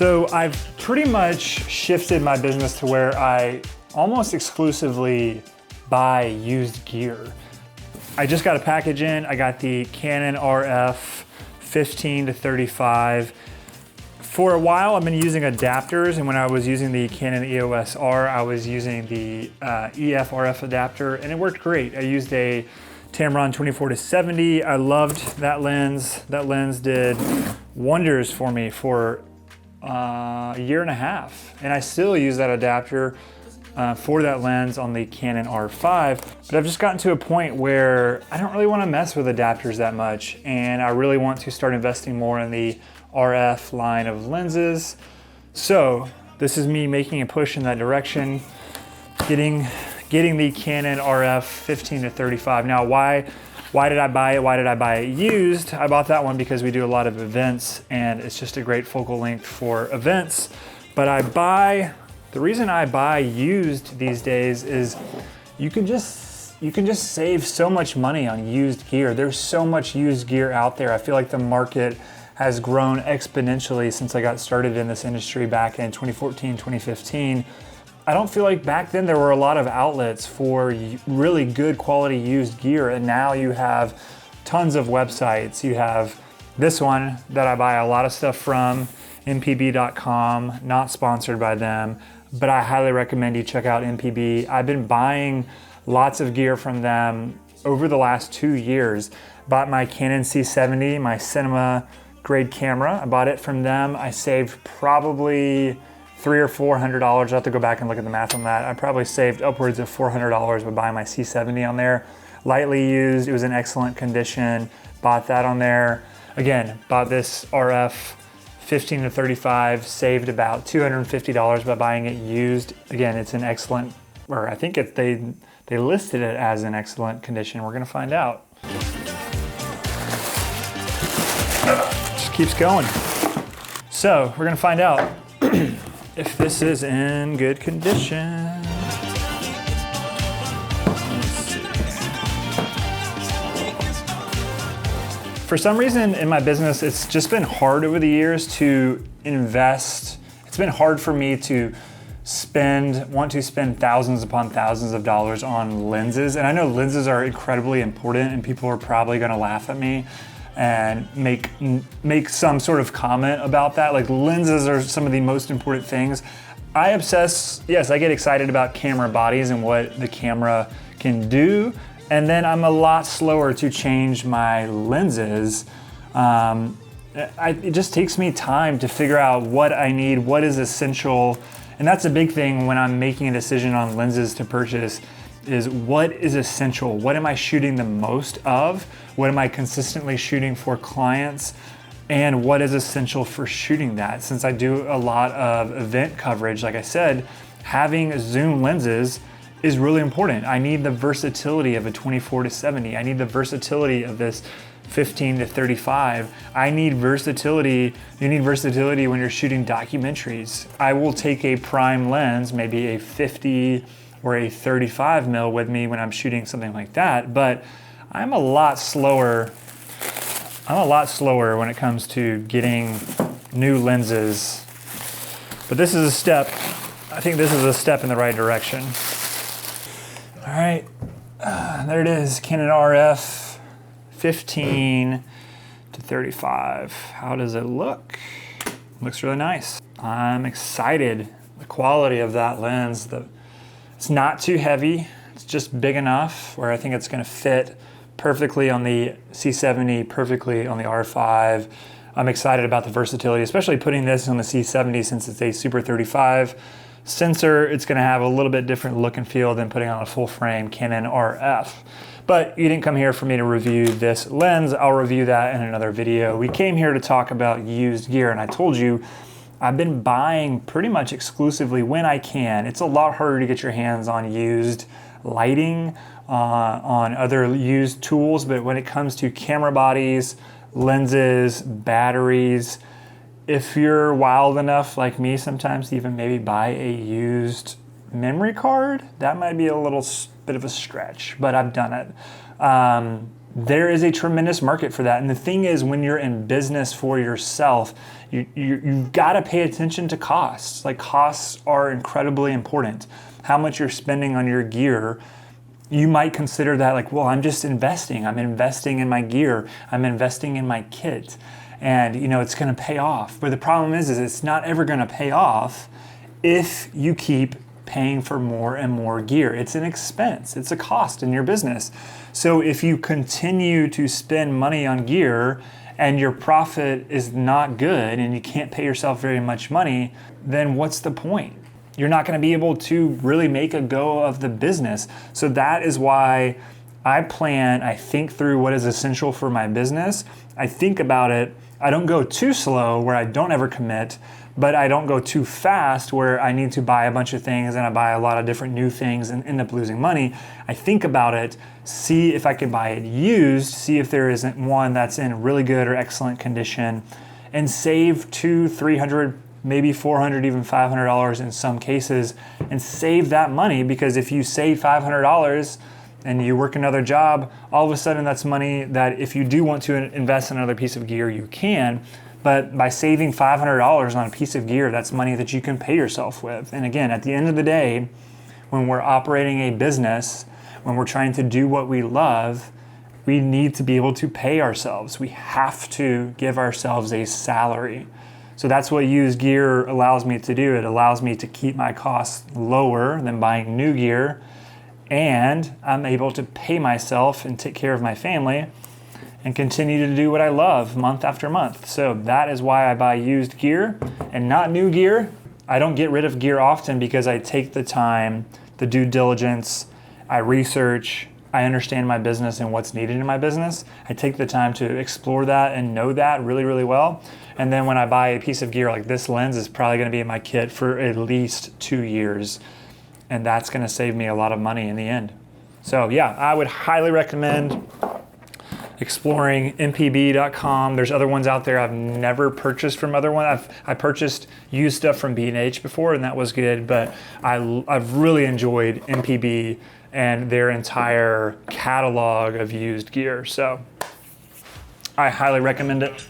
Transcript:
So I've pretty much shifted my business to where I almost exclusively buy used gear. I just got a package in. I got the Canon RF 15 to 35. For a while, I've been using adapters, and when I was using the Canon EOS R, I was using the EF RF adapter, and it worked great. I used a Tamron 24 to 70. I loved that lens. That lens did wonders for me for a year and a half, and I still use that adapter for that lens on the Canon R5, but I've just gotten to a point where I don't really want to mess with adapters that much, and I really want to start investing more in the RF line of lenses. So this is me making a push in that direction, getting the Canon RF 15 to 35. Now, why did I buy it? Why did I buy it used? I bought that one because we do a lot of events, and it's just a great focal length for events. But the reason I buy used these days is you can just save so much money on used gear. There's so much used gear out there. I feel like the market has grown exponentially since I got started in this industry back in 2014, 2015. I don't feel like back then there were a lot of outlets for really good quality used gear, and now you have tons of websites. You have this one that I buy a lot of stuff from, mpb.com, not sponsored by them, but I highly recommend you check out MPB. I've been buying lots of gear from them over the last 2 years. Bought my Canon C200, my cinema grade camera. I bought it from them. I saved probably $300 or $400. I'll have to go back and look at the math on that. I probably saved upwards of $400 by buying my C200 on there. Lightly used, it was in excellent condition. Bought that on there. Again, bought this RF 15 to 35, saved about $250 by buying it used. Again, it's an excellent, or I think they listed it as an excellent condition. We're gonna find out. Just keeps going. So we're gonna find out if this is in good condition. For some reason in my business, it's just been hard over the years to invest. It's been hard for me to want to spend thousands upon thousands of dollars on lenses. And I know lenses are incredibly important, and people are probably gonna laugh at me and make some sort of comment about that. Like, lenses are some of the most important things. I get excited about camera bodies and what the camera can do. And then I'm a lot slower to change my lenses. It just takes me time to figure out what I need, what is essential. And that's a big thing when I'm making a decision on lenses to purchase, is what is essential? What am I shooting the most of? What am I consistently shooting for clients? And what is essential for shooting that? Since I do a lot of event coverage, like I said, having zoom lenses is really important. I need the versatility of a 24 to 70. I need the versatility of this 15 to 35. I need versatility. You need versatility when you're shooting documentaries. I will take a prime lens, maybe a 50 or a 35 mil with me when I'm shooting something like that, but I'm a lot slower when it comes to getting new lenses. But this is a step. I think this is a step in the right direction. All right, there it is, Canon RF 15 to 35. How does it look? Looks really nice. I'm excited. The quality of that lens, it's not too heavy. It's just big enough where I think it's gonna fit perfectly on the C70, perfectly on the R5. I'm excited about the versatility, especially putting this on the C70 since it's a Super 35 sensor. It's gonna have a little bit different look and feel than putting on a full frame Canon RF. But you didn't come here for me to review this lens. I'll review that in another video. We came here to talk about used gear, and I told you I've been buying pretty much exclusively when I can. It's a lot harder to get your hands on used lighting, on other used tools, but when it comes to camera bodies, lenses, batteries, if you're wild enough like me sometimes to even maybe buy a used memory card, that might be a little bit of a stretch, but I've done it. there is a tremendous market for that. And the thing is, when you're in business for yourself, you've got to pay attention to costs. Like, costs are incredibly important. How much you're spending on your gear, you might consider that like, well, I'm just investing. I'm investing in my gear. I'm investing in my kit. And it's going to pay off. But the problem is it's not ever going to pay off if you keep paying for more and more gear. It's an expense. It's a cost in your business. So if you continue to spend money on gear and your profit is not good and you can't pay yourself very much money, then what's the point? You're not going to be able to really make a go of the business. So that is why I think through what is essential for my business. I think about it. I don't go too slow where I don't ever commit, but I don't go too fast where I need to buy a bunch of things and I buy a lot of different new things and end up losing money. I think about it, see if I can buy it used, see if there isn't one that's in really good or excellent condition, and save $200, $300, maybe $400, even $500 in some cases, and save that money. Because if you save $500 and you work another job, all of a sudden that's money that if you do want to invest in another piece of gear, you can. But by saving $500 on a piece of gear, that's money that you can pay yourself with. And again, at the end of the day, when we're operating a business, when we're trying to do what we love, we need to be able to pay ourselves. We have to give ourselves a salary. So that's what used gear allows me to do. It allows me to keep my costs lower than buying new gear, and I'm able to pay myself and take care of my family and continue to do what I love month after month. So that is why I buy used gear and not new gear. I don't get rid of gear often because I take the time, the due diligence, I research, I understand my business and what's needed in my business. I take the time to explore that and know that really, really well. And then when I buy a piece of gear like this lens, is probably gonna be in my kit for at least 2 years. And that's gonna save me a lot of money in the end. So yeah, I would highly recommend exploring mpb.com. There's other ones out there I've never purchased from other ones. I purchased used stuff from B&H before, and that was good, but I've really enjoyed MPB and their entire catalog of used gear. So I highly recommend it.